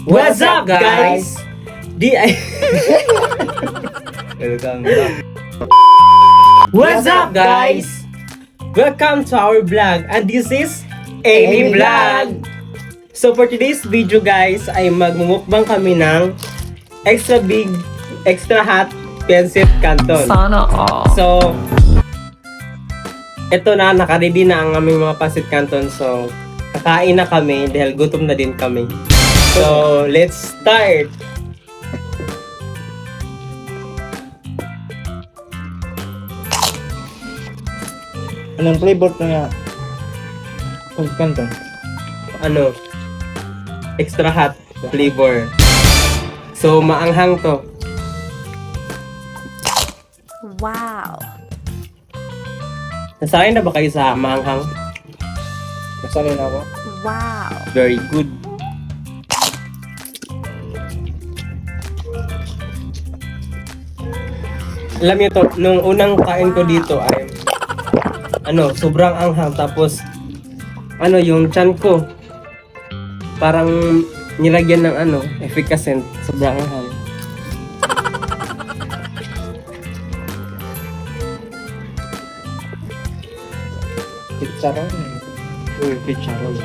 What's up, guys? Welcome back. What's up, guys? Welcome to our vlog, and this is Amy Vlog. So for today's video, guys, ay magmumukbang kami ng extra big, extra hot Pancit Canton. Sana all. So, eto na, nakaready na ang aming mga Pancit Canton. So, kakain na kami dahil gutom na din kami. So, let's start! Anong flavor to nga? Kanto. Ano? Extra hot flavor. So, maanghang to. Wow. Nasanay na ba kayo sa maanghang? Nasanay na ako. Wow. Very good. Alam niyo to, nung unang kain ko dito ay sobrang anghang, tapos yung tiyan ko parang nilagyan ng efficacent, sobrang anghang. Chicharon. Chicharon.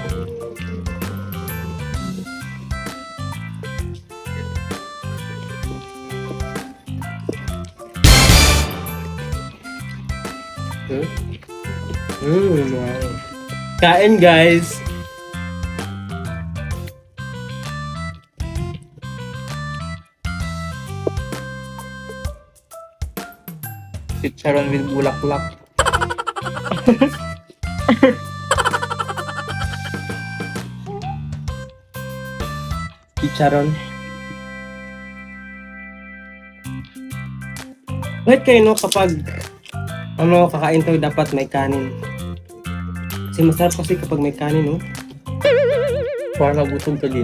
Wow. Kain, guys. Chicharon with bulaklak. Chicharon. Bakit kayo kapag kakain tayo dapat may kanin? Kasi masarap kasi kapag may kanin, no? Para nagutom ka din.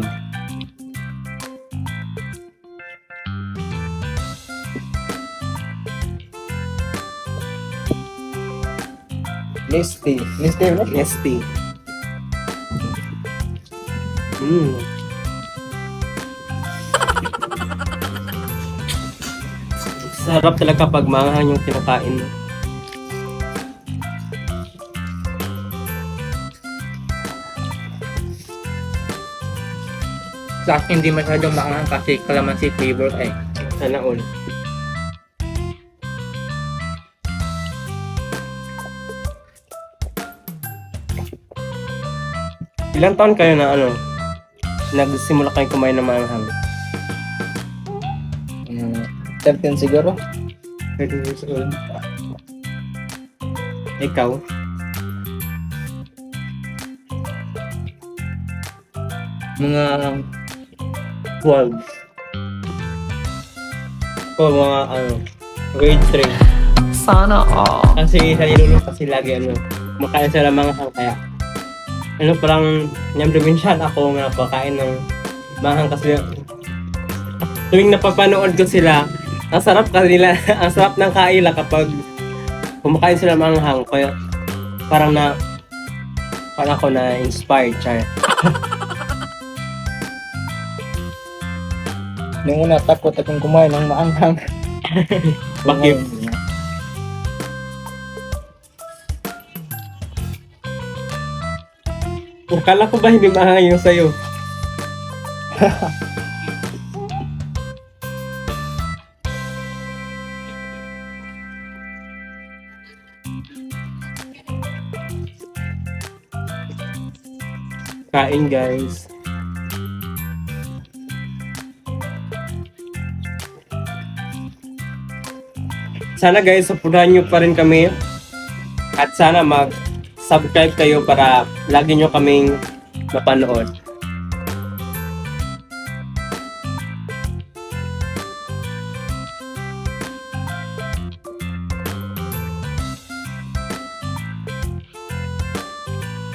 Nesty. Nesty, no? Nesty. Sarap talaga pag maanghang yung kinakain mo. Sa akin hindi masyadong maanghang kasi calamansi flavor eh. Sana all. Ilang taon kayo na nagsimula kayo kumain ng maanghang? 13 siguro. 13 years old. Ikaw? Mga 12. O mga grade 3. Sana all. Kasi sa nilulo kasi lagi kumakain sila ng maanghang, kaya parang nyamduminsyan ako nga pakain ng maanghang kasi tuwing napapanood ko sila, ang sarap kanila, ang sarap ng kaila kapag kumakain sila ng maanghang, kaya parang ako na inspired siya. Nung una takot akong kumain ng maanghang. Bakit? Kala ko ba hindi maanghang yung sayo? Kain, guys. Sana guys, supportahan nyo pa rin kami. At sana mag-subscribe kayo para lagi nyo kaming mapanood.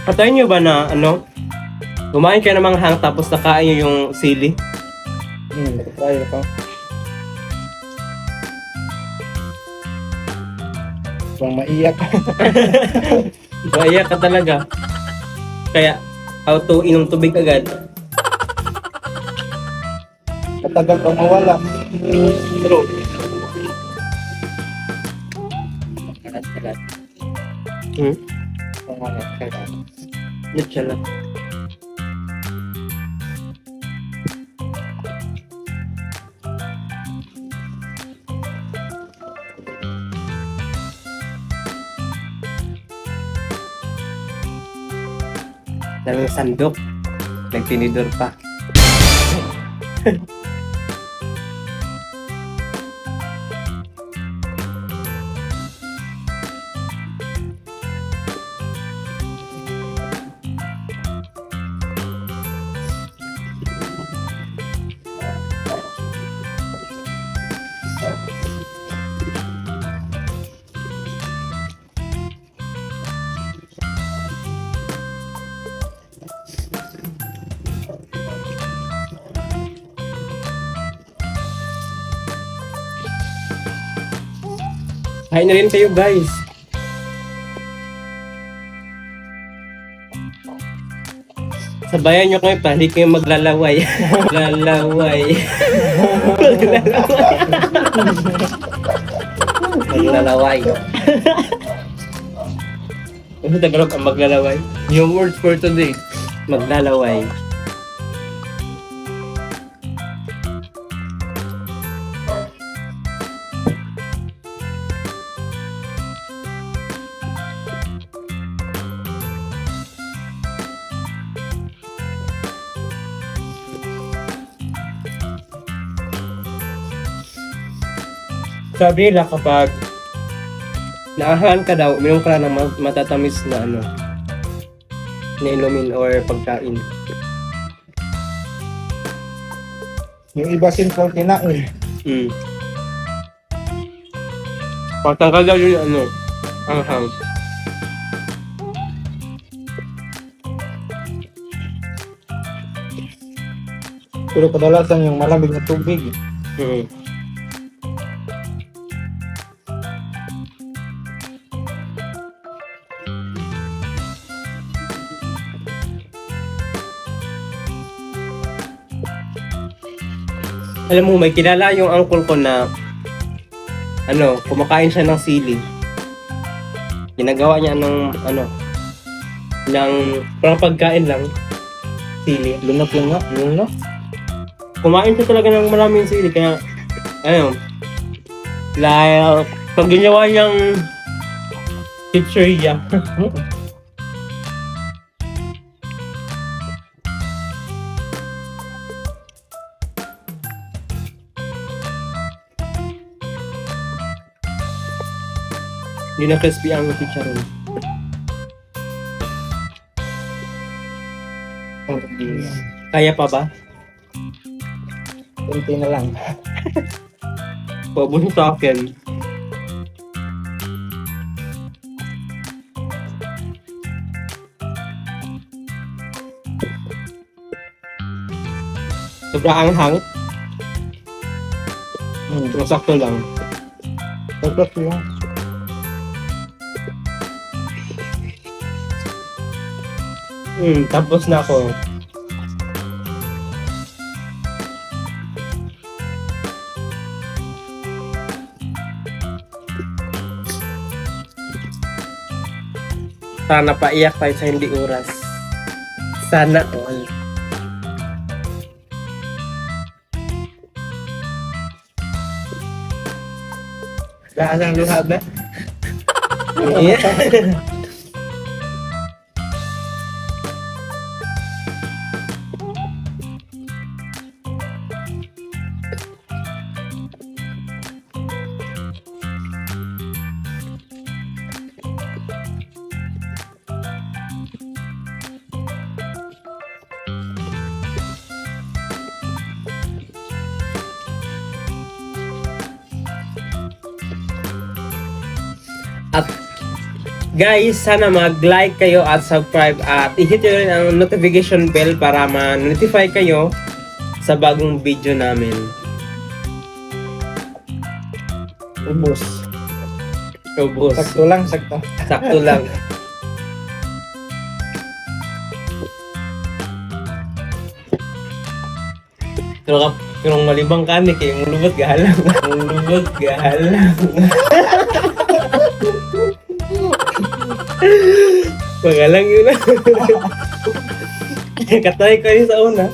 Patayin nyo ba na kumain kayo ng manghang tapos nakain nyo yung sili? Try ko. Bang maiyak. Maiyak ka talaga. Kaya, auto inom tubig agad. Matagal pang mawala. True. Kalat-kalat. Hmm? Kalat-kalat. Yun lang. Daming sandok. Nagtinidor pa. Kain na rin kayo, guys. Sabayan nyo kayo pa, hindi kayo maglalaway. Maglalaway. Naglalaway. Ano Tagalog ang maglalaway? New words for today. Maglalaway. Sabi nila kapag naahan ka daw, uminom ka na ng matatamis na ano, na inumin or pagkain. Yung iba simple kinain. Mm. Pagtanggal daw yung ano, anghang. Pero kadalasan yung malamig na tubig. Mm. Alam mo, may kilala yung uncle ko na ano, kumakain siya ng sili. Ginagawa niya ng ano, ng parang pagkain lang, sili. Lunok-lunok. Lunok. Kumain siya talaga ng maraming sili, kaya ano, like, pag ginawa niyang pizzeria, hindi na crispy ang chicharon. Kaya pa ba? Kunti na lang. Paubos sa akin. Sobrang anghang. Masakto lang. Tapos yung Tapos na ako. Sana paiyak tayo sa hindi oras. Sana all. daan ang luha ba? Yeah. At guys, sana mag-like kayo at subscribe at i-hit nyo rin ang notification bell para ma-notify kayo sa bagong video namin. Ubus. Ubus. Sakto lang, sakto. Sakto lang. Pero Kung malibang ka ni kay mong lubot gahalang. Mong lubot gahalang. Magalang yun na. Katay ko rin sa una.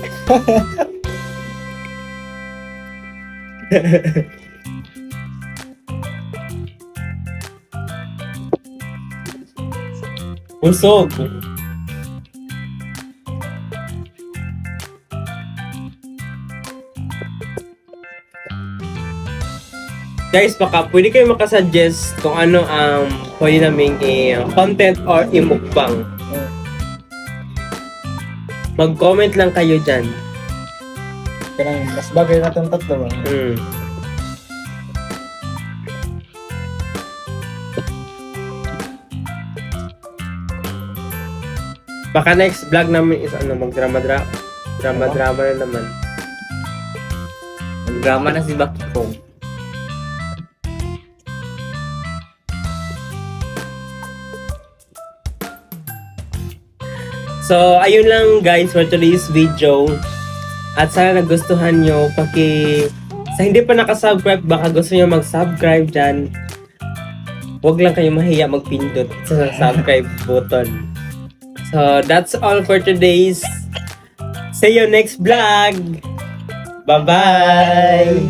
Usog. Guys, baka pwede kayo makasuggest kung ano ang pwede naming content or imukbang. Mag-comment lang kayo dyan. Kanang mas bagay na itong tatlo. Baka next vlog namin is ano, mag-drama-drama na naman. Drama na si Bakong. So, ayun lang guys for today's video. At sana nagustuhan nyo. Sa hindi pa nakasubscribe, baka gusto nyo mag-subscribe dyan. Huwag lang kayo mahiya magpindot sa subscribe button. So, that's all for today's. See you next vlog! Bye-bye!